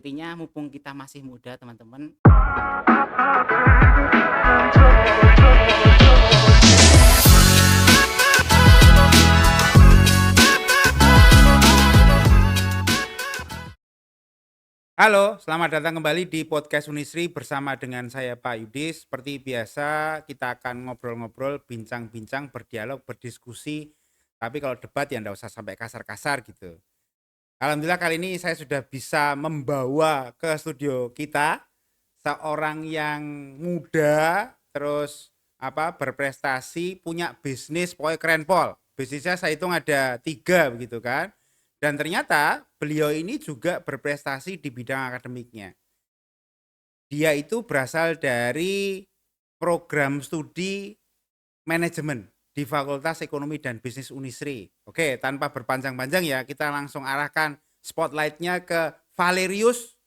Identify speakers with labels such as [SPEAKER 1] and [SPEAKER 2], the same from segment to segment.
[SPEAKER 1] intinya mumpung kita masih muda teman-teman.
[SPEAKER 2] Halo, selamat datang kembali di podcast Unisri bersama dengan saya Pak Yudi. Seperti biasa kita akan ngobrol-ngobrol, bincang-bincang, berdialog, berdiskusi. Tapi kalau debat ya enggak usah sampai kasar-kasar gitu. Alhamdulillah kali ini saya sudah bisa membawa ke studio kita seorang yang muda, terus berprestasi, punya bisnis, pokoknya keren pol. Bisnisnya saya hitung ada 3 begitu kan. Dan ternyata beliau ini juga berprestasi di bidang akademiknya. Dia itu berasal dari program studi manajemen di Fakultas Ekonomi dan Bisnis Unisri. Oke, tanpa berpanjang-panjang ya, kita langsung arahkan spotlightnya ke Valerius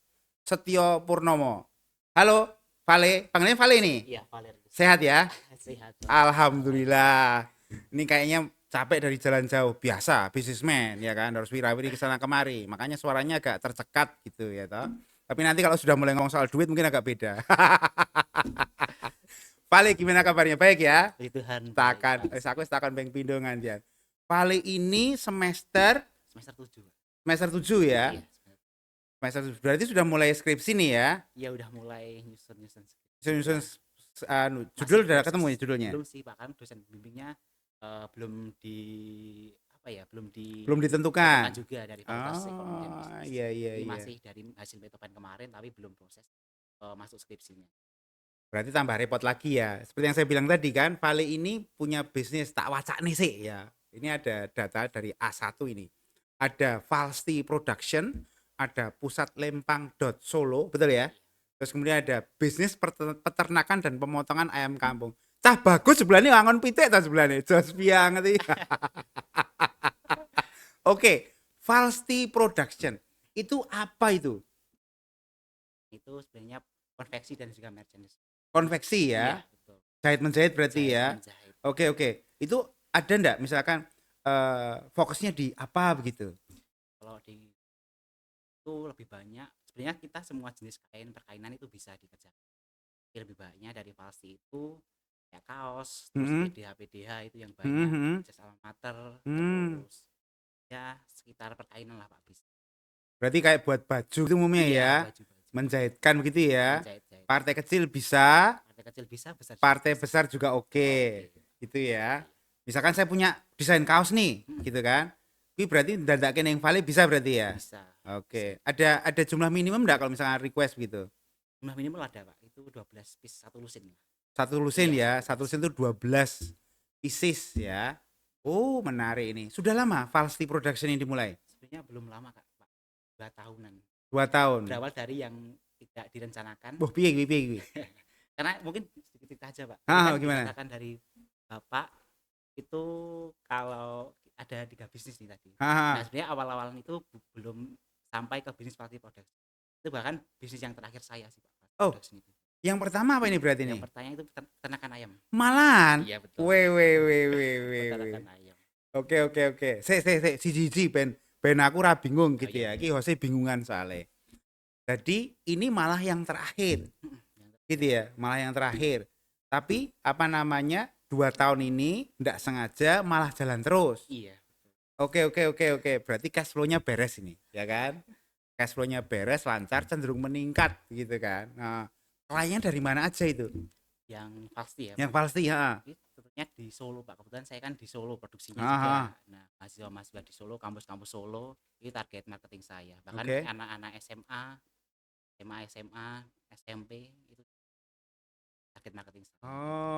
[SPEAKER 2] Setio Purnomo. Halo, Vale, panggilnya Vale nih.
[SPEAKER 1] Iya, Valerius.
[SPEAKER 2] Sehat ya?
[SPEAKER 1] Sehat.
[SPEAKER 2] Alhamdulillah. Ini kayaknya capek dari jalan jauh, biasa bisnismen ya kan, harus wirawiri kesana kemari, makanya suaranya agak tercekat gitu ya toh. Tapi nanti kalau sudah mulai ngomong soal duit mungkin agak beda. Vale, gimana kabarnya? Baik ya?
[SPEAKER 1] Puji Tuhan.
[SPEAKER 2] Takkan aku takkan beng pindongan dia. Vale ini semester
[SPEAKER 1] 7.
[SPEAKER 2] semester 7 ya.
[SPEAKER 1] Iya,
[SPEAKER 2] Semester 7 berarti sudah mulai skripsi nih ya.
[SPEAKER 1] ya udah mulai nyusun.
[SPEAKER 2] Nyusun judul udah ketemu ya judulnya.
[SPEAKER 1] Belum sih, Pak, kan dosen bimbingnya belum
[SPEAKER 2] Belum ditentukan
[SPEAKER 1] juga dari Fakultas Ekonomi dan Bisnis.
[SPEAKER 2] Iya.
[SPEAKER 1] Masih dari hasil petopan kemarin tapi belum proses masuk skripsinya.
[SPEAKER 2] Berarti tambah repot lagi ya. Seperti yang saya bilang tadi kan, Vale ini punya bisnis tak wacak nih sih ya. Ini ada data dari A1 ini. Ada Valsti Production, ada Pusat Lempang Solo, betul ya? Terus kemudian ada bisnis peternakan dan pemotongan ayam kampung. Cah bagus sebelah ini wangon pitik ta sebelah ini. Jos piang ngerti. Oke, Valsti Production. Itu apa itu?
[SPEAKER 1] Itu sebenarnya konveksi dan juga merchandise.
[SPEAKER 2] Konveksi ya?
[SPEAKER 1] Iya, betul.
[SPEAKER 2] Jahit menjahit berarti
[SPEAKER 1] Jahit
[SPEAKER 2] ya?
[SPEAKER 1] menjahit.
[SPEAKER 2] Oke. Itu ada enggak misalkan fokusnya di apa begitu?
[SPEAKER 1] Kalau di itu lebih banyak sebenarnya kita semua jenis perkainan itu bisa dikerjakan. Lebih banyaknya dari Valsti itu ya kaos, terus PDH itu yang banyak, jas alma mater, terus ya sekitar perkainan lah Pak bis.
[SPEAKER 2] Berarti kayak buat baju itu umumnya ya,
[SPEAKER 1] baju.
[SPEAKER 2] menjahitkan begitu ya.
[SPEAKER 1] Menjahit.
[SPEAKER 2] Partai kecil bisa,
[SPEAKER 1] besar.
[SPEAKER 2] partai besar juga oke. Gitu ya. Misalkan saya punya desain kaos nih, gitu kan. Ini berarti ndadakeun yang Vale bisa berarti ya?
[SPEAKER 1] Bisa.
[SPEAKER 2] Oke. Ada jumlah minimum enggak kalau misalkan request gitu?
[SPEAKER 1] Jumlah minimal ada Pak, itu 12 piece satu lusin.
[SPEAKER 2] Satu lusin
[SPEAKER 1] Iya,
[SPEAKER 2] ya, satu lusin itu 12 pieces ya. Oh, menarik ini. Sudah lama Valsti Production ini dimulai?
[SPEAKER 1] Sebenarnya belum lama Kak, Pak. 2 tahunan.
[SPEAKER 2] 2 tahun.
[SPEAKER 1] Berawal dari yang tidak direncanakan.
[SPEAKER 2] Piye.
[SPEAKER 1] Karena mungkin sedikit aja Pak.
[SPEAKER 2] Gimana?
[SPEAKER 1] Direncanakan dari Bapak itu kalau ada 3 bisnis nih tadi.
[SPEAKER 2] Nah,
[SPEAKER 1] sebenarnya awal-awal itu belum sampai ke bisnis Valsti Production. Itu bahkan bisnis yang terakhir saya sih Pak.
[SPEAKER 2] Production itu. Yang pertama apa ini berarti nih?
[SPEAKER 1] Yang pertama itu peternakan ayam.
[SPEAKER 2] Malahan?
[SPEAKER 1] Iya betul.
[SPEAKER 2] Peternakan
[SPEAKER 1] ayam.
[SPEAKER 2] Oke. Si ben aku ra bingung gitu ya. Iki hose bingungan soalnya. Jadi ini malah yang terakhir. Gitu ya, malah yang terakhir. Tapi 2 tahun ini ndak sengaja malah jalan terus.
[SPEAKER 1] Iya.
[SPEAKER 2] Oke. Berarti cash flow-nya beres ini, ya kan? Cash flow-nya beres, lancar, cenderung meningkat gitu kan. Nah, kliennya dari mana aja itu?
[SPEAKER 1] Yang pasti ya.
[SPEAKER 2] Yang pasti ya.
[SPEAKER 1] Tentunya di Solo Pak. Kebetulan saya kan di Solo produksinya juga. Nah, mahasiswa di Solo, kampus-kampus Solo itu target marketing saya. Bahkan anak-anak SMA, SMP itu target marketing saya.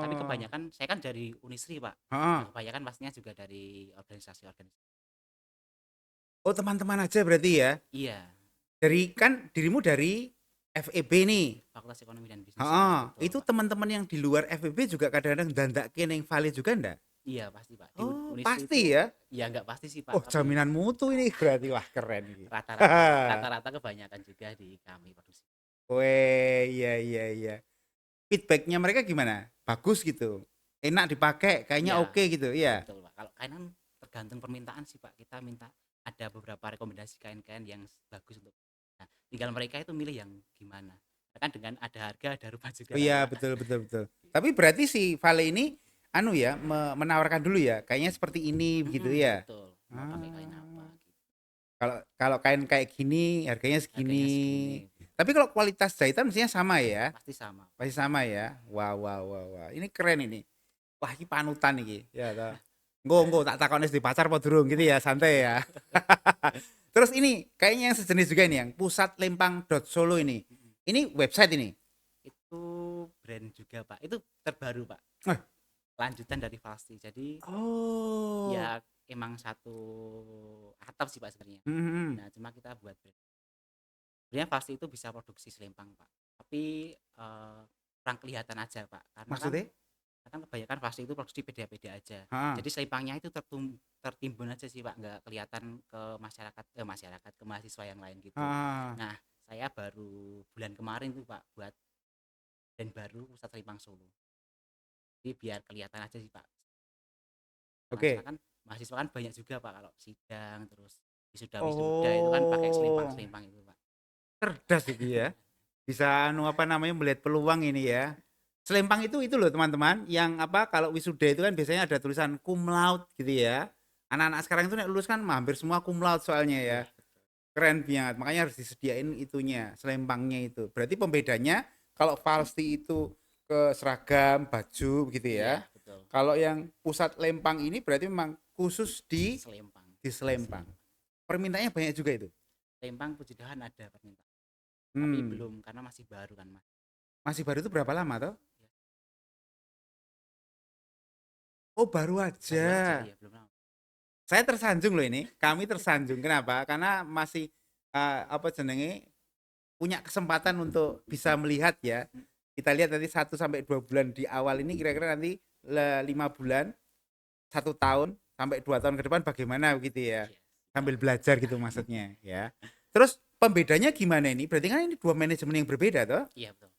[SPEAKER 1] Tapi kebanyakan saya kan dari Unisri Pak. Kebanyakan pastinya juga dari organisasi-organisasi.
[SPEAKER 2] Oh, teman-teman aja berarti ya?
[SPEAKER 1] Iya.
[SPEAKER 2] Dirimu dari FEB nih.
[SPEAKER 1] Fakultas Ekonomi dan Bisnis.
[SPEAKER 2] Itu teman-teman yang di luar FEB juga kadang-kadang dandake ning Vale juga enggak?
[SPEAKER 1] Iya pasti Pak.
[SPEAKER 2] Pasti itu, ya?
[SPEAKER 1] Ya enggak pasti sih Pak.
[SPEAKER 2] Oh, jaminan mutu ini berarti wah keren ini.
[SPEAKER 1] Rata-rata kebanyakan juga di kami produksi.
[SPEAKER 2] Iya. Feedbacknya mereka gimana? Bagus gitu. Enak dipakai, kayaknya oke gitu, iya.
[SPEAKER 1] Betul Pak. Kalau kainan tergantung permintaan sih Pak. Kita minta ada beberapa rekomendasi kain-kain yang bagus untuk. Nah, tinggal mereka itu milih yang gimana. Kan dengan ada harga ada rumah juga
[SPEAKER 2] Oh
[SPEAKER 1] kan
[SPEAKER 2] iya,
[SPEAKER 1] Pak.
[SPEAKER 2] betul betul betul. Tapi berarti si Vale ini anu ya, menawarkan dulu ya, kayaknya seperti ini begitu ya.
[SPEAKER 1] Betul, mau pakai kain apa
[SPEAKER 2] Ah.
[SPEAKER 1] gitu.
[SPEAKER 2] Kalau kalau kain kayak gini harganya
[SPEAKER 1] Harganya
[SPEAKER 2] segini.
[SPEAKER 1] segini,
[SPEAKER 2] Tapi kalau kualitas jahitan mestinya sama ya.
[SPEAKER 1] pasti sama Pak.
[SPEAKER 2] Pasti sama ya. Wah wah wah wah. Ini keren ini. Wah, ini panutan iki. Ya toh. Engko tak takon di pacar apa durung gitu ya, santai ya. Terus ini kayaknya yang sejenis juga ini yang pusatlempang.solo ini.
[SPEAKER 1] Mm-mm.
[SPEAKER 2] Ini website ini.
[SPEAKER 1] Itu brand juga Pak. Itu terbaru Pak.
[SPEAKER 2] Eh.
[SPEAKER 1] Lanjutan dari Falsi. Jadi
[SPEAKER 2] Oh.
[SPEAKER 1] ya emang satu atap sih Pak sebenarnya.
[SPEAKER 2] Hmm.
[SPEAKER 1] Nah, cuma kita buat brand. Sebenarnya Falsi itu bisa produksi selempang Pak. Tapi kurang kelihatan aja Pak. Karena kan
[SPEAKER 2] Maksudnya?
[SPEAKER 1] kebanyakan Falsi itu produksi peda-peda aja.
[SPEAKER 2] Ha.
[SPEAKER 1] Jadi selempangnya itu tertimbun aja sih Pak, nggak kelihatan ke masyarakat ke mahasiswa yang lain gitu.
[SPEAKER 2] Ha.
[SPEAKER 1] Nah, saya baru bulan kemarin tuh Pak buat brand baru Pusat Selempang Solo. Jadi biar kelihatan aja sih Pak.
[SPEAKER 2] Oke.
[SPEAKER 1] Kan mahasiswa kan banyak juga Pak kalau sidang terus wisuda itu kan pakai
[SPEAKER 2] Oh.
[SPEAKER 1] selempang itu Pak.
[SPEAKER 2] Cerdas iki ya. Bisa anu apa namanya melihat peluang ini ya. Selempang itu loh teman-teman, yang apa kalau wisuda itu kan biasanya ada tulisan cum laude gitu ya. Anak-anak sekarang itu nek lulus kan hampir semua cum laude soalnya ya.
[SPEAKER 1] Iya,
[SPEAKER 2] Keren banget. Makanya harus disediain itunya, selempangnya itu. Berarti pembedanya kalau Falsti itu ke seragam, baju gitu
[SPEAKER 1] iya
[SPEAKER 2] ya.
[SPEAKER 1] betul.
[SPEAKER 2] Kalau yang pusat lempang ini berarti memang khusus
[SPEAKER 1] Selempang.
[SPEAKER 2] di selempang. Permintaannya banyak juga itu.
[SPEAKER 1] Selempang puji Tuhan ada permintaan. Tapi
[SPEAKER 2] Hmm.
[SPEAKER 1] belum karena masih baru kan Mas.
[SPEAKER 2] Masih baru itu berapa lama toh?
[SPEAKER 1] Ya,
[SPEAKER 2] Oh, baru
[SPEAKER 1] baru aja
[SPEAKER 2] aja.
[SPEAKER 1] iya belum lama.
[SPEAKER 2] Saya tersanjung loh ini. Kami tersanjung. Kenapa? Karena masih apa jenenge punya kesempatan untuk bisa melihat ya. Kita lihat nanti 1 sampai 2 bulan di awal ini, kira-kira nanti 5 bulan, 1 tahun sampai 2 tahun ke depan bagaimana begitu ya.
[SPEAKER 1] Yes.
[SPEAKER 2] Sambil belajar gitu maksudnya ya. Terus pembedanya gimana ini? Berarti kan ini dua manajemen yang berbeda toh?
[SPEAKER 1] Iya betul.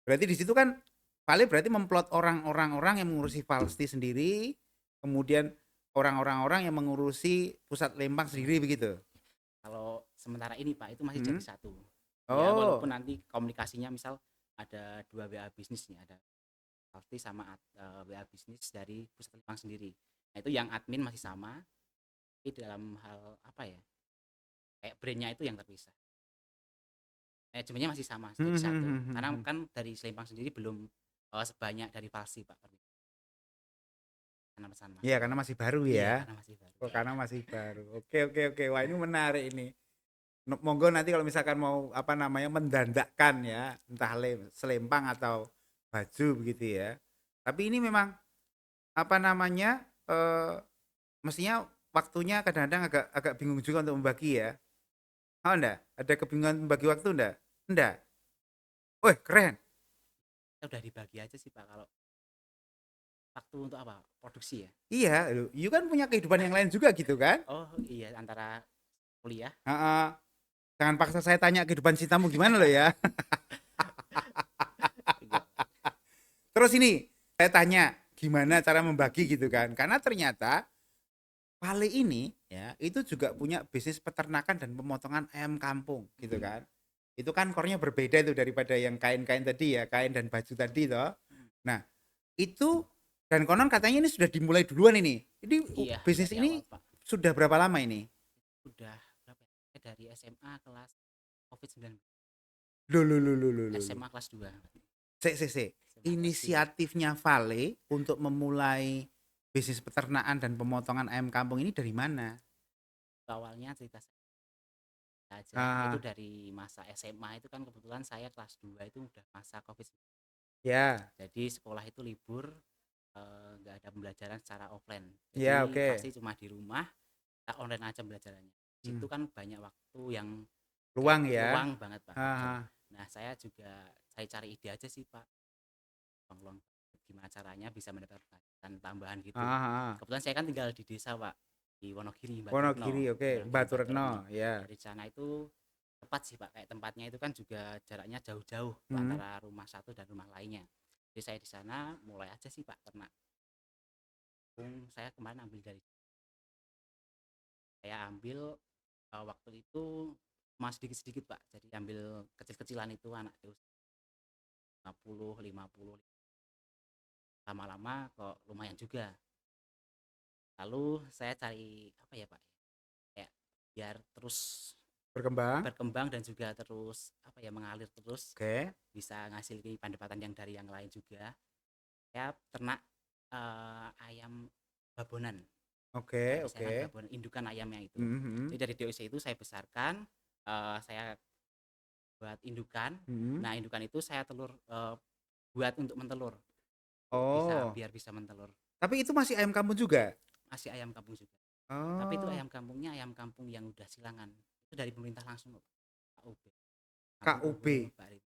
[SPEAKER 2] Berarti di situ kan Vale berarti memplot orang-orang yang mengurusi Falsti sendiri, kemudian orang-orang yang mengurusi pusat lempang sendiri begitu.
[SPEAKER 1] Kalau sementara ini Pak itu masih jadi
[SPEAKER 2] Hmm.
[SPEAKER 1] satu. Ya
[SPEAKER 2] Oh.
[SPEAKER 1] walaupun nanti komunikasinya misal ada 2 WA bisnis nih, ada Falti sama WA bisnis dari pusat lempang sendiri. Nah itu yang admin masih sama, tapi dalam hal apa ya, kayak brandnya itu yang terpisah. Manajemennya masih sama jadi satu. Karena kan dari selempang sendiri belum sebanyak dari Falsi Pak. Karena pesan
[SPEAKER 2] Iya,
[SPEAKER 1] masuk.
[SPEAKER 2] karena masih baru
[SPEAKER 1] Iya
[SPEAKER 2] ya.
[SPEAKER 1] karena masih baru.
[SPEAKER 2] Oh, karena masih baru. Oke, oke, oke. Wah, ini menarik ini. Monggo nanti kalau misalkan mau apa namanya mendandakkan ya, entah selempang atau baju begitu ya. Tapi ini memang apa namanya mestinya waktunya kadang-kadang agak agak bingung juga untuk membagi ya. Oh, enggak? Ada kebingungan membagi waktu enggak? Enggak. Wih, keren.
[SPEAKER 1] Kita udah dibagi aja sih Pak kalau waktu untuk apa? Produksi ya.
[SPEAKER 2] Iya, you kan punya kehidupan yang lain juga gitu kan?
[SPEAKER 1] Oh iya antara kuliah.
[SPEAKER 2] Heeh. Jangan paksa saya tanya kehidupan cintamu gimana loh ya. Terus ini saya tanya gimana cara membagi gitu kan? Karena ternyata Vale ini ya itu juga punya bisnis peternakan dan pemotongan ayam kampung gitu kan. Itu kan core-nya berbeda itu daripada yang kain-kain tadi ya, kain dan baju tadi toh. Nah, itu dan konon katanya ini sudah dimulai duluan ini. Ini
[SPEAKER 1] Iya
[SPEAKER 2] bisnis
[SPEAKER 1] dari
[SPEAKER 2] ini
[SPEAKER 1] awal Pak.
[SPEAKER 2] sudah berapa lama ini?
[SPEAKER 1] Udah berapa ya? Dari SMA kelas COVID-19.
[SPEAKER 2] Loh, loh, loh, loh, loh, loh.
[SPEAKER 1] SMA kelas 2.
[SPEAKER 2] Sik. Inisiatifnya Vale untuk memulai bisnis peternakan dan pemotongan ayam kampung ini dari mana?
[SPEAKER 1] Awalnya cerita saya aja. Itu
[SPEAKER 2] Ah,
[SPEAKER 1] dari masa SMA itu kan kebetulan saya kelas 2 itu udah masa COVID.
[SPEAKER 2] ya,
[SPEAKER 1] Jadi sekolah itu libur, nggak ada pembelajaran secara offline.
[SPEAKER 2] ya,
[SPEAKER 1] Jadi
[SPEAKER 2] oke.
[SPEAKER 1] pasti cuma di rumah, kita online aja belajarannya.
[SPEAKER 2] Hmm.
[SPEAKER 1] Situ kan banyak waktu yang kayak
[SPEAKER 2] Luang ya.
[SPEAKER 1] luang banget Pak.
[SPEAKER 2] Ah,
[SPEAKER 1] Nah saya juga saya cari ide aja sih Pak. Luang gimana caranya bisa mendapat pendapatan tambahan gitu.
[SPEAKER 2] ah.
[SPEAKER 1] Kebetulan saya kan tinggal di desa Pak, di Wonogiri, Batu Retno.
[SPEAKER 2] Wonogiri, oke. Batu Retno, ya.
[SPEAKER 1] Dari sana itu tepat sih Pak, kayak tempatnya itu kan juga jaraknya jauh-jauh
[SPEAKER 2] Hmm.
[SPEAKER 1] antara rumah satu dan rumah lainnya. Jadi saya di sana mulai aja sih Pak ternak. Saya kemarin ambil dari saya ambil waktu itu cuma sedikit-sedikit Pak, jadi ambil kecil-kecilan itu anak itu 50, 50, lama-lama kok lumayan juga. Lalu saya cari apa ya Pak, kayak biar terus
[SPEAKER 2] Berkembang.
[SPEAKER 1] berkembang dan juga terus apa ya mengalir terus,
[SPEAKER 2] Oke.
[SPEAKER 1] bisa ngasilin pendapatan yang dari yang lain juga. Saya ternak ayam babonan. Nah,
[SPEAKER 2] Oke,
[SPEAKER 1] itu saya kan
[SPEAKER 2] oke.
[SPEAKER 1] babonan indukan ayamnya itu.
[SPEAKER 2] Mhm,
[SPEAKER 1] Jadi dari DOC itu saya besarkan, saya buat indukan.
[SPEAKER 2] mhm.
[SPEAKER 1] Nah, indukan itu saya buat untuk mentelur.
[SPEAKER 2] Oh,
[SPEAKER 1] Biar bisa mentelur.
[SPEAKER 2] tapi itu masih ayam kampung juga?
[SPEAKER 1] Masih ayam kampung juga. Tapi itu
[SPEAKER 2] Oh,
[SPEAKER 1] ayam kampungnya ayam kampung yang udah silangan. Itu dari pemerintah langsung kok, KUB. Kampung Kowe
[SPEAKER 2] KUB.
[SPEAKER 1] Bari.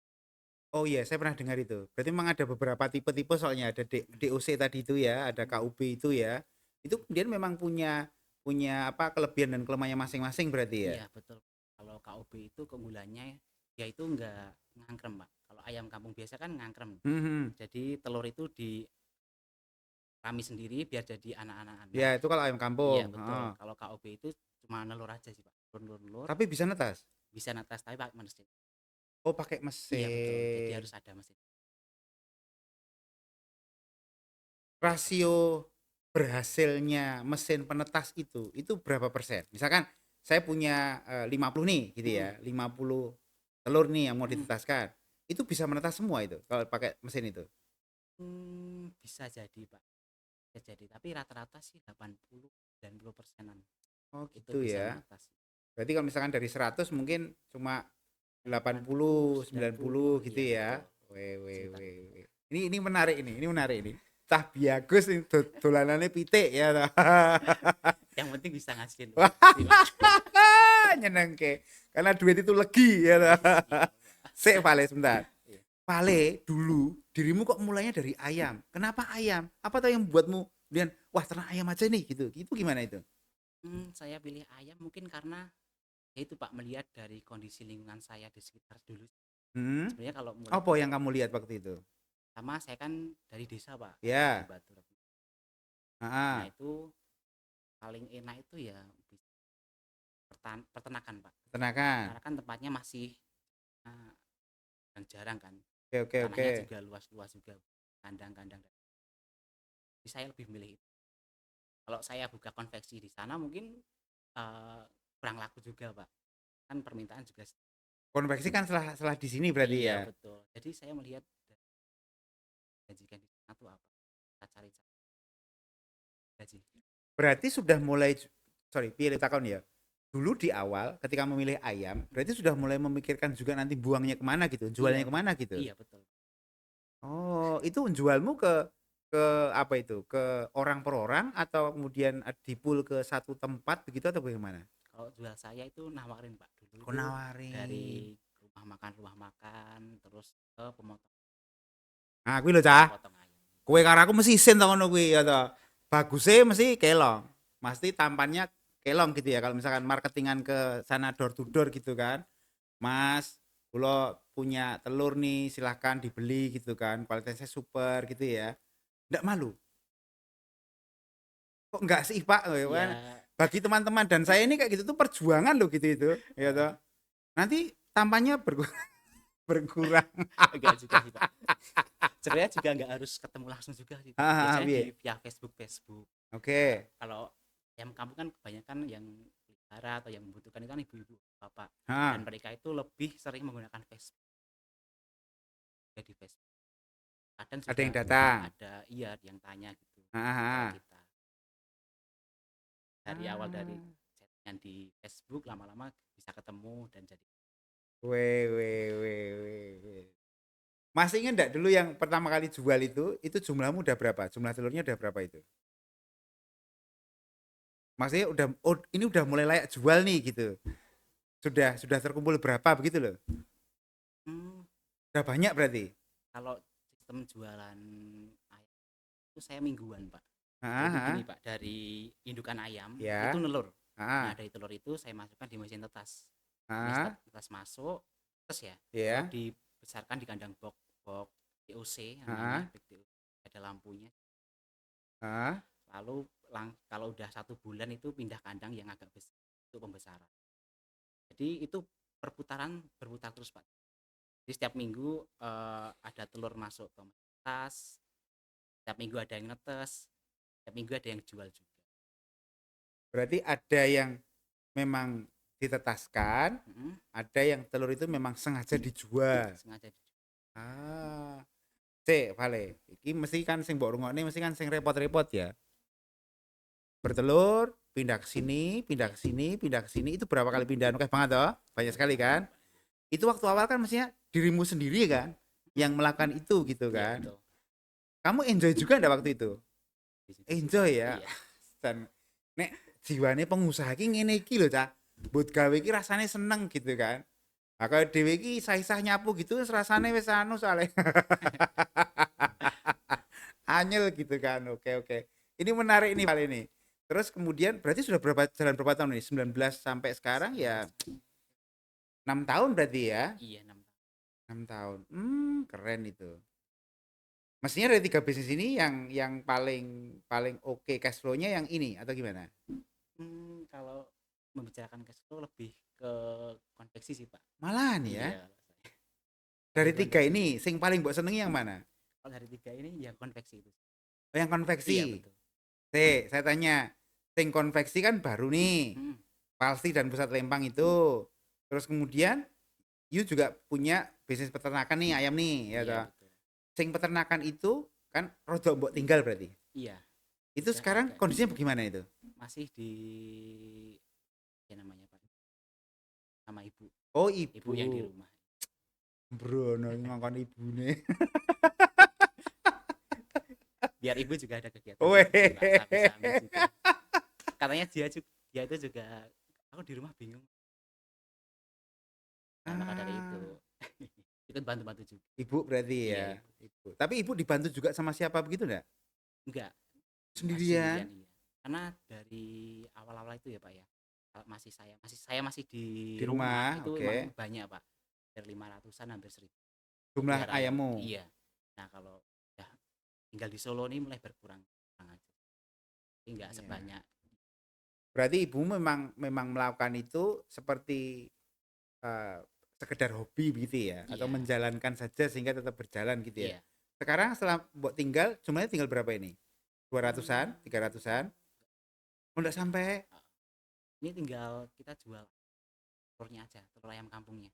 [SPEAKER 2] Oh iya, saya pernah dengar itu. Berarti memang ada beberapa tipe-tipe soalnya ada DOC tadi itu ya, ada
[SPEAKER 1] Mm,
[SPEAKER 2] KUB itu ya. Itu kemudian memang punya punya apa kelebihan dan kelemahannya masing-masing berarti ya.
[SPEAKER 1] iya, betul. Kalau KUB itu keunggulannya ya itu enggak ngangkrem, Pak. Kalau ayam kampung biasa kan ngangkrem.
[SPEAKER 2] Mhm.
[SPEAKER 1] Jadi telur itu dirami sendiri biar jadi anak-anak.
[SPEAKER 2] Ya,
[SPEAKER 1] Nah,
[SPEAKER 2] itu kalau ayam kampung.
[SPEAKER 1] iya betul.
[SPEAKER 2] Heeh.
[SPEAKER 1] Kalau KUB itu cuma nelur aja sih, Pak. Nelur,
[SPEAKER 2] Tapi bisa netas.
[SPEAKER 1] bisa netas tapi pakai mesin.
[SPEAKER 2] Oh, pakai
[SPEAKER 1] Iya betul. Jadi
[SPEAKER 2] mesin.
[SPEAKER 1] harus ada mesin.
[SPEAKER 2] Rasio berhasilnya mesin penetas itu berapa persen? Misalkan saya punya 50 nih gitu
[SPEAKER 1] Mm-mm,
[SPEAKER 2] ya, 50 telur nih yang mau
[SPEAKER 1] mm-mm.
[SPEAKER 2] ditetaskan. Itu bisa menetas semua itu kalau pakai mesin itu.
[SPEAKER 1] Bisa jadi Pak, bisa jadi. Tapi rata-rata sih 80-90%-an
[SPEAKER 2] Oh
[SPEAKER 1] itu
[SPEAKER 2] gitu
[SPEAKER 1] bisa
[SPEAKER 2] ya.
[SPEAKER 1] menetas.
[SPEAKER 2] Berarti kalau misalkan dari 100 mungkin cuma
[SPEAKER 1] 80,
[SPEAKER 2] 80,
[SPEAKER 1] 90,
[SPEAKER 2] 90 gitu
[SPEAKER 1] iya
[SPEAKER 2] ya.
[SPEAKER 1] betul.
[SPEAKER 2] Weh, weh,
[SPEAKER 1] Sekitar
[SPEAKER 2] weh,
[SPEAKER 1] itu.
[SPEAKER 2] weh. Ini menarik ini menarik ini. Cah biagus ini dolanannya pitik ya.
[SPEAKER 1] Yang penting bisa ngasilin
[SPEAKER 2] Wah,
[SPEAKER 1] uang sih Pak.
[SPEAKER 2] nyenengke. Karena duit itu legi ya.
[SPEAKER 1] Iya Pak.
[SPEAKER 2] Sik, Vale, sebentar.
[SPEAKER 1] Iya.
[SPEAKER 2] Vale, dulu dirimu kok mulainya dari ayam. Kenapa ayam? Apa tuh yang membuatmu kemudian wah ternak ayam aja nih gitu. Itu gimana itu?
[SPEAKER 1] Saya pilih ayam mungkin karena ya itu Pak, melihat dari kondisi lingkungan saya di sekitar dulu.
[SPEAKER 2] Hmm?
[SPEAKER 1] Sebenarnya kalau mulai
[SPEAKER 2] Apa
[SPEAKER 1] itu
[SPEAKER 2] yang kamu lihat waktu itu?
[SPEAKER 1] sama saya kan dari desa Pak, dari
[SPEAKER 2] Ya.
[SPEAKER 1] Batu. Nah
[SPEAKER 2] Ah,
[SPEAKER 1] itu paling enak itu ya peternakan Pak.
[SPEAKER 2] peternakan.
[SPEAKER 1] Karena kan tempatnya masih eh, yang jarang kan.
[SPEAKER 2] Oke, oke, oke.
[SPEAKER 1] Tanahnya juga luas-luas juga, kandang-kandang. Jadi saya lebih milih itu. Kalau saya buka konveksi di sana mungkin eh, kurang laku juga Pak. Kan permintaan juga
[SPEAKER 2] Konveksi kan setelah di sini berarti
[SPEAKER 1] iya
[SPEAKER 2] ya.
[SPEAKER 1] betul. Jadi saya melihat gajikan di sana tuh apa. Kita cari gaji.
[SPEAKER 2] Berarti sudah mulai sorry, pilih takon ya. Dulu di awal ketika memilih ayam, berarti sudah mulai memikirkan juga nanti buangnya kemana gitu,
[SPEAKER 1] Iya,
[SPEAKER 2] jualnya kemana gitu.
[SPEAKER 1] iya betul.
[SPEAKER 2] Oh, itu jualmu ke apa itu? Ke orang per orang atau kemudian dipul ke satu tempat begitu atau bagaimana?
[SPEAKER 1] Kalau jual saya itu nawarin Pak. Dulu
[SPEAKER 2] Kau
[SPEAKER 1] itu
[SPEAKER 2] nawarin.
[SPEAKER 1] dari rumah makan terus ke
[SPEAKER 2] Nah, kuwi lho cah.
[SPEAKER 1] pemotong ayam.
[SPEAKER 2] Kowe karo aku mesti isin to ngono kuwi ya to. Bagusnya mesti kelong. Mesti tampannya kelong gitu ya kalau misalkan marketingan ke sana door to door gitu kan. Mas, kula punya telur nih, silahkan dibeli gitu kan. Kualitasnya super gitu ya. Nggak malu. Kok enggak sih, Pak? Oh, ya kan?
[SPEAKER 1] Ya
[SPEAKER 2] Bagi teman-teman dan saya ini kayak gitu tuh perjuangan loh gitu itu, ya toh. Nanti tampannya berkurang.
[SPEAKER 1] enggak juga sih Pak. Sebenarnya juga nggak harus ketemu langsung juga sih Pak.
[SPEAKER 2] Hahaha,
[SPEAKER 1] Biasanya di
[SPEAKER 2] piye?
[SPEAKER 1] via Facebook.
[SPEAKER 2] Oke.
[SPEAKER 1] Kalau ayam kampung kan kebanyakan yang pelihara atau yang membutuhkan itu kan ibu-ibu bapak, dan
[SPEAKER 2] Heeh.
[SPEAKER 1] mereka itu lebih sering menggunakan Facebook. Ya di Facebook kadang
[SPEAKER 2] Ada
[SPEAKER 1] juga
[SPEAKER 2] yang datang.
[SPEAKER 1] ada iya yang tanya gitu ke
[SPEAKER 2] Heeh.
[SPEAKER 1] kita dari awal, dari
[SPEAKER 2] Ah.
[SPEAKER 1] chattingan di Facebook lama-lama bisa ketemu dan jadi
[SPEAKER 2] Weh, weh, weh, weh, weh. Masih ingat enggak dulu yang pertama kali jual itu jumlahmu udah berapa? Jumlah telurnya udah berapa itu? Maksudnya udah oh ini udah mulai layak jual nih gitu. Sudah terkumpul berapa begitu loh.
[SPEAKER 1] hmm,
[SPEAKER 2] Udah banyak berarti.
[SPEAKER 1] kalau sistem jualan ayam itu saya mingguan Pak. Jadi
[SPEAKER 2] Heeh.
[SPEAKER 1] gini Pak, dari indukan ayam itu
[SPEAKER 2] Ya.
[SPEAKER 1] nelur. Nah
[SPEAKER 2] Heeh.
[SPEAKER 1] dari telur itu saya masukkan di mesin tetas. Ini
[SPEAKER 2] Heeh.
[SPEAKER 1] tetas masuk terus ya, lalu
[SPEAKER 2] Ya.
[SPEAKER 1] dibesarkan di kandang box TOC
[SPEAKER 2] Heeh.
[SPEAKER 1] namanya, ada lampunya.
[SPEAKER 2] Heeh.
[SPEAKER 1] Lalu kalau udah 1 bulan itu pindah kandang yang agak besar untuk pembesaran. Jadi itu berputar terus Pak. Jadi setiap minggu ada telur masuk ke marketas, setiap minggu ada yang netes, setiap minggu ada yang jual juga.
[SPEAKER 2] Berarti ada yang memang ditetaskan,
[SPEAKER 1] Mm-mm,
[SPEAKER 2] ada yang telur itu memang sengaja dijual.
[SPEAKER 1] sengaja dijual.
[SPEAKER 2] Ah, cek, vale. Iki mesti kan sing mbok rungokne mesti kan sing repot-repot ya. Bertelur, pindah ke sini, pindah ke sini, pindah ke sini. Itu berapa kali pindahan? Oke banget toh? Banyak sekali kan? Itu waktu awal kan mestinya dirimu sendiri kan yang melakukan itu gitu
[SPEAKER 1] Iya
[SPEAKER 2] kan.
[SPEAKER 1] betul.
[SPEAKER 2] Kamu enjoy juga enggak waktu itu? Enjoy ya.
[SPEAKER 1] Iya.
[SPEAKER 2] Dan nek jiwane pengusaha ki ngene iki lho, Cah. Mbut gawe iki rasane seneng gitu kan. Nah, kalau dhewe iki isah-isah nyapu gitu rasane wis anu soalnya. Anyel gitu kan. Oke, oke. Ini menarik nih kali ini. Terus kemudian berarti sudah berapa tahun nih? 19 sampai sekarang ya 6 tahun berarti ya.
[SPEAKER 1] Iya 6 tahun.
[SPEAKER 2] 6 tahun. Keren itu. Mestinya dari 3 bisnis ini yang paling paling oke cash flow-nya yang ini atau gimana?
[SPEAKER 1] Kalau membicarakan cash flow lebih ke konveksi sih Pak.
[SPEAKER 2] Malahan ya.
[SPEAKER 1] Iya.
[SPEAKER 2] Dari
[SPEAKER 1] Lebih
[SPEAKER 2] 3
[SPEAKER 1] konveksi.
[SPEAKER 2] ini, sing paling mbok senengi yang mana?
[SPEAKER 1] Kalau dari 3 ini ya konveksi itu.
[SPEAKER 2] Oh, yang
[SPEAKER 1] Iya
[SPEAKER 2] konveksi.
[SPEAKER 1] betul.
[SPEAKER 2] Saya tanya. Sing konveksi kan baru nih.
[SPEAKER 1] Hmm,
[SPEAKER 2] Palsi dan Pusat Lempang itu. Terus kemudian you juga punya bisnis peternakan nih, ayam nih, ya
[SPEAKER 1] iya
[SPEAKER 2] toh.
[SPEAKER 1] betul.
[SPEAKER 2] Sing peternakan itu kan rodok mbok tinggal berarti.
[SPEAKER 1] Iya.
[SPEAKER 2] Itu
[SPEAKER 1] Udah
[SPEAKER 2] sekarang
[SPEAKER 1] agak
[SPEAKER 2] kondisinya bagaimana itu?
[SPEAKER 1] masih di ya namanya Pak sama ibu.
[SPEAKER 2] Oh,
[SPEAKER 1] Ibu yang di
[SPEAKER 2] ibu.
[SPEAKER 1] rumah.
[SPEAKER 2] Brono ngongkon ibune.
[SPEAKER 1] Biar ibu juga ada kegiatan
[SPEAKER 2] Weh.
[SPEAKER 1] gitu, Pak, sambil juga. Katanya dia itu juga aku di rumah bingung. Nah, maka dari itu
[SPEAKER 2] Ah,
[SPEAKER 1] ikut bantu-bantu juga.
[SPEAKER 2] ibu berarti
[SPEAKER 1] Iya
[SPEAKER 2] ya.
[SPEAKER 1] ibu.
[SPEAKER 2] Ibu. Tapi ibu dibantu juga sama siapa begitu enggak?
[SPEAKER 1] Enggak, sendirian
[SPEAKER 2] Sendirian
[SPEAKER 1] iya. Karena dari awal-awal itu ya Pak ya. Masih di
[SPEAKER 2] di
[SPEAKER 1] rumah
[SPEAKER 2] rumah,
[SPEAKER 1] itu
[SPEAKER 2] oke.
[SPEAKER 1] emang banyak Pak. Dari 500-an hampir 1000
[SPEAKER 2] Jumlah
[SPEAKER 1] pelihara ayam.
[SPEAKER 2] ayammu.
[SPEAKER 1] Iya. Nah, kalau ya tinggal di Solo ini mulai berkurang aja. Jadi enggak
[SPEAKER 2] Iya.
[SPEAKER 1] sebanyak.
[SPEAKER 2] Berarti ibu memang melakukan itu seperti eh, sekedar hobi gitu ya, atau
[SPEAKER 1] Iya.
[SPEAKER 2] menjalankan saja sehingga tetap berjalan gitu ya.
[SPEAKER 1] Iya.
[SPEAKER 2] Sekarang setelah buat tinggal jumlahnya tinggal berapa ini? 200-an,
[SPEAKER 1] Hmm,
[SPEAKER 2] 300-an? Oh, enggak sampai.
[SPEAKER 1] ini tinggal kita jual telurnya aja, telur ayam kampungnya.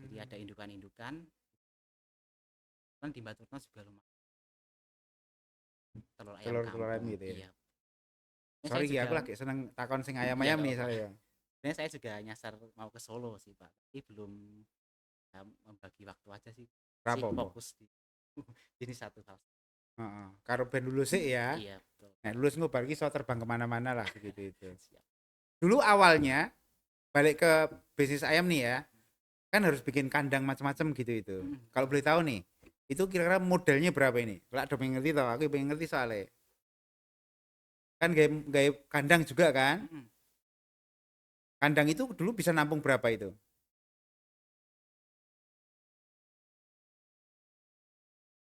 [SPEAKER 1] Jadi ada
[SPEAKER 2] Hmm,
[SPEAKER 1] indukan-indukan, kan di Baturna juga lumayan telur ayam
[SPEAKER 2] telur-telur ayam
[SPEAKER 1] kampung.
[SPEAKER 2] gitu ya.
[SPEAKER 1] Iya. Ini saya
[SPEAKER 2] Sorry ya,
[SPEAKER 1] juga
[SPEAKER 2] aku lagi seneng takon sing
[SPEAKER 1] iya
[SPEAKER 2] ayam-ayam
[SPEAKER 1] nggak
[SPEAKER 2] nih
[SPEAKER 1] apa.
[SPEAKER 2] saya.
[SPEAKER 1] Sebenarnya saya juga nyasar mau ke Solo sih Pak, tapi belum membagi waktu aja sih. Masih
[SPEAKER 2] Rapopo.
[SPEAKER 1] fokus di ini satu hal.
[SPEAKER 2] Heeh. Karo ben lulus sih ya.
[SPEAKER 1] Iya betul.
[SPEAKER 2] Nah, lulus ngobar ki iso terbang kemana-mana lah gitu itu.
[SPEAKER 1] Siap.
[SPEAKER 2] Dulu awalnya balik ke bisnis ayam nih ya, kan harus bikin kandang macam-macam gitu itu. Kalau boleh tahu nih, itu kira-kira modelnya berapa ini? Lah udah pengen ngerti tau, aku pengen ngerti soalnya. Kan gaya kandang juga kan? Kandang itu dulu bisa nampung berapa itu?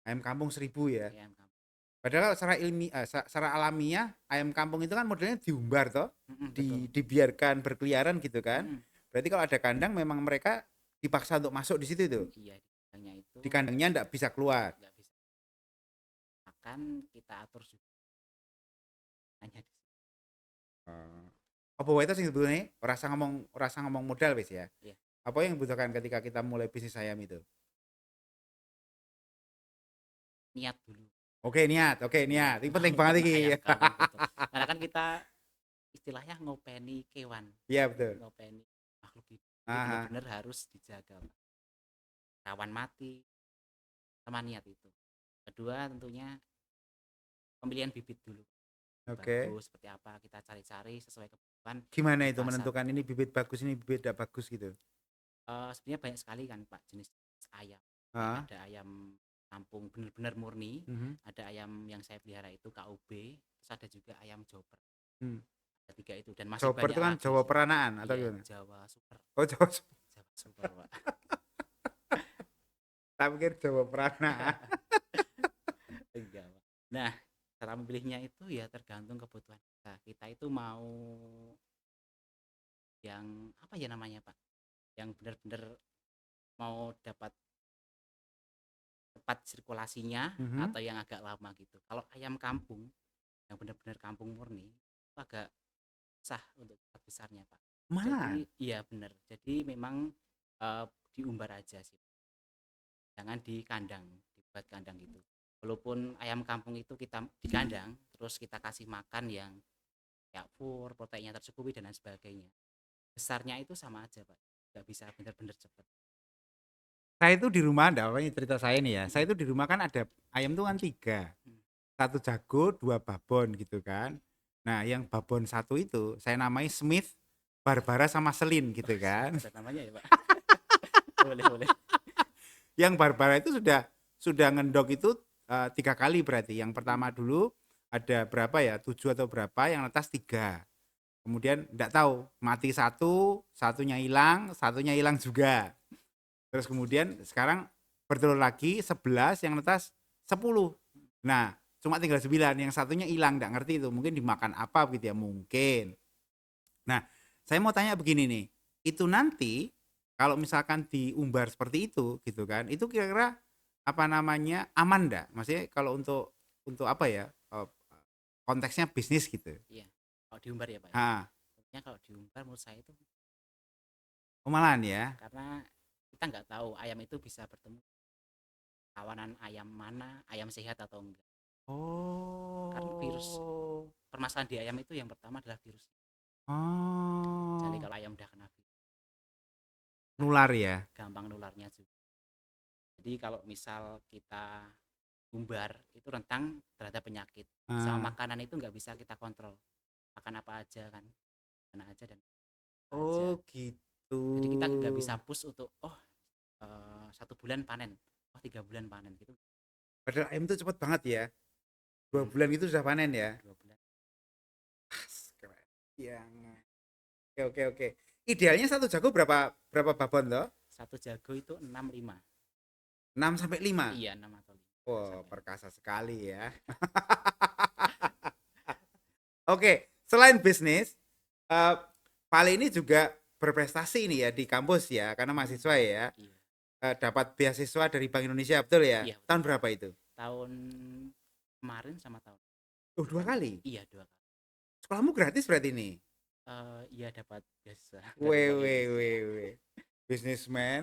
[SPEAKER 2] Ayam kampung 1.000 ya.
[SPEAKER 1] Ayam kampung.
[SPEAKER 2] Padahal secara ilmiah, secara alamiah ayam kampung itu kan modelnya diumbar toh,
[SPEAKER 1] Betul.
[SPEAKER 2] dibiarkan berkeliaran gitu kan.
[SPEAKER 1] Mm-mm.
[SPEAKER 2] Berarti kalau ada kandang memang mereka dipaksa untuk masuk di situ itu.
[SPEAKER 1] Iya di kandangnya itu
[SPEAKER 2] Di kandangnya nggak bisa keluar.
[SPEAKER 1] nggak bisa makan, kita atur juga hanya di situ.
[SPEAKER 2] Eh, Apa wae itu sing sebetulnya rasa ngomong modal wis ya.
[SPEAKER 1] Iya.
[SPEAKER 2] Apa yang dibutuhkan ketika kita mulai bisnis ayam itu?
[SPEAKER 1] Niat dulu.
[SPEAKER 2] Oke niat. Ini penting
[SPEAKER 1] Mau
[SPEAKER 2] banget
[SPEAKER 1] ternak
[SPEAKER 2] iki.
[SPEAKER 1] ayam kampung betul. Karena kan kita istilahnya ngopeni kewan,
[SPEAKER 2] Iya betul.
[SPEAKER 1] ngopeni makhluk hidup. Jadi
[SPEAKER 2] Aha.
[SPEAKER 1] benar-benar harus dijaga, Pak. Rawan mati, sama niat itu. Kedua tentunya pemilihan bibit dulu.
[SPEAKER 2] Oke.
[SPEAKER 1] Bagus seperti apa kita cari-cari sesuai kebutuhan
[SPEAKER 2] Gimana
[SPEAKER 1] di
[SPEAKER 2] itu
[SPEAKER 1] pasar.
[SPEAKER 2] menentukan ini bibit bagus ini bibit tidak bagus gitu?
[SPEAKER 1] Sebenarnya banyak sekali kan Pak jenis ayam. Ini
[SPEAKER 2] Ah.
[SPEAKER 1] ada ayam kampung benar-benar murni,
[SPEAKER 2] Mhm.
[SPEAKER 1] ada ayam yang saya pelihara itu KUB, terus ada juga ayam joper.
[SPEAKER 2] Hmm.
[SPEAKER 1] Ada 3 itu dan masih
[SPEAKER 2] Chopper
[SPEAKER 1] banyak
[SPEAKER 2] itu kan
[SPEAKER 1] lagi
[SPEAKER 2] Jawa
[SPEAKER 1] sih.
[SPEAKER 2] peranaan atau
[SPEAKER 1] Iya,
[SPEAKER 2] gimana?
[SPEAKER 1] Jawa super.
[SPEAKER 2] Oh Jawa,
[SPEAKER 1] Jawa super, Pak.
[SPEAKER 2] tak pikir Jawa peranaan.
[SPEAKER 1] Enggak, Pak. Nah, cara memilihnya itu ya tergantung kebutuhan kita. Kita itu mau yang apa ya namanya, Pak? yang benar-benar mau dapat cepat sirkulasinya
[SPEAKER 2] Mhm.
[SPEAKER 1] atau yang agak lama gitu. Kalau ayam kampung yang benar-benar kampung murni itu agak susah untuk cepat besarnya, Pak.
[SPEAKER 2] Malahan.
[SPEAKER 1] Jadi iya benar. Jadi memang eh, diumbar aja sih. Jangan di kandang, dibuat kandang gitu. Walaupun ayam kampung itu kita di kandang, terus kita kasih makan yang kayak fur, proteinnya tercukupi dan lain sebagainya. Besarnya itu sama aja, Pak. Nggak bisa benar-benar cepat.
[SPEAKER 2] Saya itu di rumah, ada apa ini cerita saya nih ya. Saya
[SPEAKER 1] Mm-mm.
[SPEAKER 2] itu di rumah kan ada ayam tuh kan 3.
[SPEAKER 1] Mm.
[SPEAKER 2] Satu jago, 2 babon gitu kan. Nah, yang babon satu itu saya namai Smith, Barbara sama Selin
[SPEAKER 1] Oh,
[SPEAKER 2] gitu kan.
[SPEAKER 1] ada namanya ya, Pak. Boleh, boleh.
[SPEAKER 2] Yang Barbara itu sudah ngendok itu 3 kali berarti. Yang pertama
[SPEAKER 1] Mm.
[SPEAKER 2] dulu ada berapa ya? 7 atau berapa, yang netas 3. Kemudian enggak tahu, mati satu, satunya hilang juga. Terus kemudian sekarang bertelur lagi 11, yang netas 10. Nah, cuma tinggal 9, yang satunya hilang, enggak ngerti itu, mungkin dimakan apa gitu ya, mungkin. Nah, saya mau tanya begini nih, itu nanti kalau misalkan diumbar seperti itu gitu kan, itu kira-kira apa namanya aman enggak? Maksudnya kalau untuk apa ya? Konteksnya bisnis gitu.
[SPEAKER 1] Iya. Kalau diumbar ya, Pak ya.
[SPEAKER 2] Ah,
[SPEAKER 1] Tentunya kalau diumbar menurut saya itu
[SPEAKER 2] malahan ya.
[SPEAKER 1] karena kita nggak tahu ayam itu bisa bertemu kawanan ayam mana, ayam sehat atau enggak. Karena virus
[SPEAKER 2] Oh.
[SPEAKER 1] permasalahan di ayam itu yang pertama adalah virus. Jadi
[SPEAKER 2] Oh.
[SPEAKER 1] kalau ayam udah kena virus,
[SPEAKER 2] Nular ya.
[SPEAKER 1] gampang nularnya juga. Jadi kalau misal kita umbar itu rentang terhadap penyakit. Sama
[SPEAKER 2] Ah.
[SPEAKER 1] makanan itu nggak bisa kita kontrol. Makan apa aja kan, mana aja dan apa aja.
[SPEAKER 2] Oh gitu.
[SPEAKER 1] Jadi kita nggak bisa push untuk 1 bulan panen, 3 bulan panen gitu.
[SPEAKER 2] Padahal ayam itu cepet banget ya. 2 bulan
[SPEAKER 1] Hmm,
[SPEAKER 2] itu sudah panen ya.
[SPEAKER 1] 2 bulan.
[SPEAKER 2] Keren. Yang oke oke oke. Idealnya satu jago berapa berapa babon toh?
[SPEAKER 1] Satu jago itu 6-5.
[SPEAKER 2] 6 sampai 5.
[SPEAKER 1] Iya 6 atau 5
[SPEAKER 2] Wah,
[SPEAKER 1] sampai 5.
[SPEAKER 2] perkasa sekali ya. Oke, selain bisnis, eh Vale ini juga berprestasi ini ya di kampus ya, karena
[SPEAKER 1] Hmm,
[SPEAKER 2] mahasiswa ya.
[SPEAKER 1] iya.
[SPEAKER 2] Dapat beasiswa dari Bank Indonesia, betul ya?
[SPEAKER 1] Iya
[SPEAKER 2] Tahun
[SPEAKER 1] betul.
[SPEAKER 2] berapa itu?
[SPEAKER 1] Tahun kemarin sama tahun
[SPEAKER 2] Oh, 2 kali.
[SPEAKER 1] iya 2 kali.
[SPEAKER 2] Sekolahmu gratis berarti nih.
[SPEAKER 1] Iya dapat beasiswa dari
[SPEAKER 2] Weh
[SPEAKER 1] Bank
[SPEAKER 2] weh
[SPEAKER 1] Indonesia.
[SPEAKER 2] weh weh. Businessman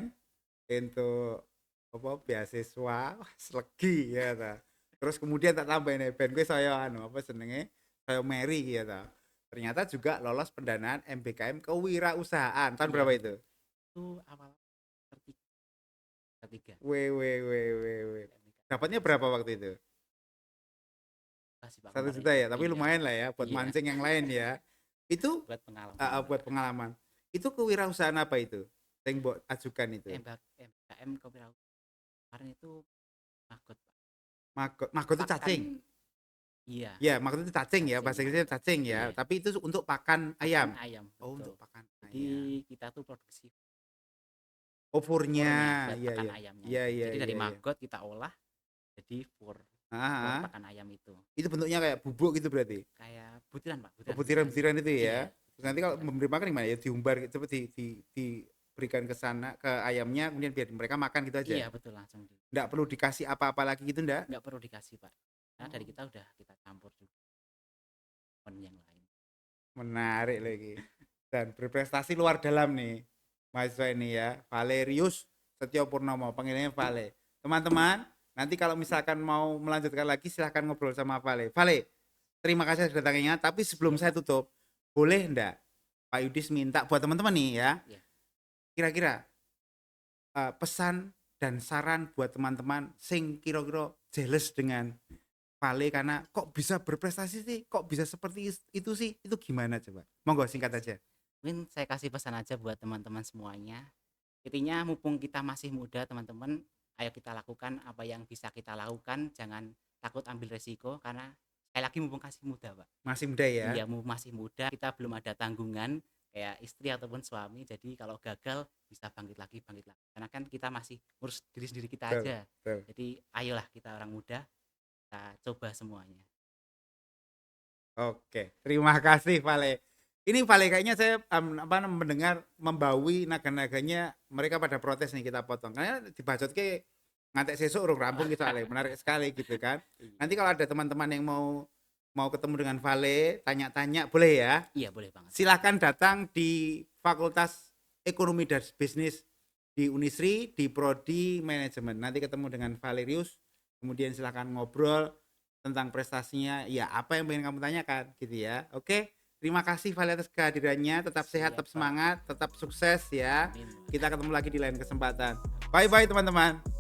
[SPEAKER 2] untuk apa beasiswa, wah selegi ya ta. Terus kemudian tak tambahin ben gue saya anu apa senenge saya Mary ya ta. Ternyata juga lolos pendanaan MBKM kewirausahaan. Tahun
[SPEAKER 1] Iya
[SPEAKER 2] berapa
[SPEAKER 1] betul.
[SPEAKER 2] itu?
[SPEAKER 1] Itu awal ketiga, ketiga.
[SPEAKER 2] Weh weh weh weh weh. Dapatnya
[SPEAKER 1] Beasiswa.
[SPEAKER 2] berapa waktu itu?
[SPEAKER 1] Kasih Pak
[SPEAKER 2] 1 juta
[SPEAKER 1] kemarin Pak.
[SPEAKER 2] ya, tapi
[SPEAKER 1] Iya.
[SPEAKER 2] lumayan lah ya buat
[SPEAKER 1] Iya,
[SPEAKER 2] mancing yang lain ya. Itu
[SPEAKER 1] buat pengalaman Pak.
[SPEAKER 2] buat pengalaman. Itu kewirausahaan apa itu? Yang buat ajukan itu.
[SPEAKER 1] MKM kewirausahaan kemarin itu Magot Pak.
[SPEAKER 2] Magot itu
[SPEAKER 1] Pakan
[SPEAKER 2] cacing.
[SPEAKER 1] iya,
[SPEAKER 2] Ya, magot itu cacing ya,
[SPEAKER 1] cacing
[SPEAKER 2] bahasa Inggrisnya
[SPEAKER 1] magot.
[SPEAKER 2] cacing ya.
[SPEAKER 1] Iya,
[SPEAKER 2] Tapi itu untuk pakan
[SPEAKER 1] pakan
[SPEAKER 2] ayam.
[SPEAKER 1] ayam
[SPEAKER 2] Oh,
[SPEAKER 1] betul.
[SPEAKER 2] untuk pakan
[SPEAKER 1] Jadi
[SPEAKER 2] ayam.
[SPEAKER 1] kita tuh produksi
[SPEAKER 2] Oh, furnya.
[SPEAKER 1] furnya buat
[SPEAKER 2] Iya,
[SPEAKER 1] pakan
[SPEAKER 2] iya.
[SPEAKER 1] ayamnya
[SPEAKER 2] Iya,
[SPEAKER 1] itu.
[SPEAKER 2] iya,
[SPEAKER 1] Jadi dari
[SPEAKER 2] iya, iya.
[SPEAKER 1] maggot kita olah jadi fur
[SPEAKER 2] Ah, ah.
[SPEAKER 1] pakan ayam itu.
[SPEAKER 2] Itu bentuknya kayak bubuk gitu berarti.
[SPEAKER 1] Kayak butiran Pak,
[SPEAKER 2] Oh,
[SPEAKER 1] butiran-butiran gitu.
[SPEAKER 2] butiran-butiran itu ya.
[SPEAKER 1] Iya,
[SPEAKER 2] Terus nanti kalau
[SPEAKER 1] butiran-butiran.
[SPEAKER 2] memberi makan gimana ya? Diumbar gitu, diberikan ke sana ke ayamnya, kemudian biar mereka makan gitu aja.
[SPEAKER 1] Iya betul langsung
[SPEAKER 2] Nggak perlu dikasih apa-apa lagi gitu nggak?
[SPEAKER 1] nggak perlu dikasih Pak. Karena dari
[SPEAKER 2] Oh,
[SPEAKER 1] kita udah kita campur juga dengan yang lain.
[SPEAKER 2] menarik lagi. Dan berprestasi luar dalam nih mahasiswa ini ya. Valerius Setio Purnomo, panggilannya Vale. Teman-teman, nanti kalau misalkan mau melanjutkan lagi silahkan ngobrol sama Vale. Vale, terima kasih sudah datangnya. Tapi sebelum
[SPEAKER 1] Iya
[SPEAKER 2] saya
[SPEAKER 1] Pak.
[SPEAKER 2] tutup, boleh enggak Pak Yudis minta buat teman-teman nih ya,
[SPEAKER 1] Iya.
[SPEAKER 2] kira-kira pesan dan saran buat teman-teman sing kira-kira jealous dengan Vale karena kok bisa berprestasi sih, kok bisa seperti itu sih, itu gimana coba? Monggo singkat aja.
[SPEAKER 1] Mungkin saya kasih pesan aja buat teman-teman semuanya. Intinya mumpung kita masih muda teman-teman, ayo kita lakukan apa yang bisa kita lakukan, jangan takut ambil resiko karena sekali lagi mumpung kasih muda Pak.
[SPEAKER 2] Masih muda ya.
[SPEAKER 1] Iya masih muda, kita belum ada tanggungan kayak istri ataupun suami, jadi kalau gagal bisa bangkit lagi karena kan kita masih ngurus diri sendiri kita
[SPEAKER 2] Betul,
[SPEAKER 1] aja.
[SPEAKER 2] betul.
[SPEAKER 1] Jadi ayolah kita orang muda, kita coba semuanya.
[SPEAKER 2] Oke, terima kasih Vale. Ini Vale kayaknya saya mendengar membawi naga-naganya mereka pada protes nih kita potong. Karena dibacot ke ngantek sesuk urung rampung gitu Ale. Menarik sekali gitu kan.
[SPEAKER 1] Iya.
[SPEAKER 2] Nanti kalau ada teman-teman yang mau ketemu dengan Vale, tanya-tanya boleh ya.
[SPEAKER 1] Iya, boleh banget.
[SPEAKER 2] Silahkan datang di Fakultas Ekonomi dan Bisnis di Unisri di Prodi Manajemen. Nanti ketemu dengan Valerius, kemudian silahkan ngobrol tentang prestasinya, ya apa yang pengen kamu tanyakan gitu ya. Oke, terima kasih Vale atas kehadirannya, tetap sehat,
[SPEAKER 1] Siap,
[SPEAKER 2] tetap
[SPEAKER 1] Pak.
[SPEAKER 2] semangat, tetap sukses ya.
[SPEAKER 1] Amin.
[SPEAKER 2] Kita ketemu lagi di lain kesempatan. Bye bye teman-teman.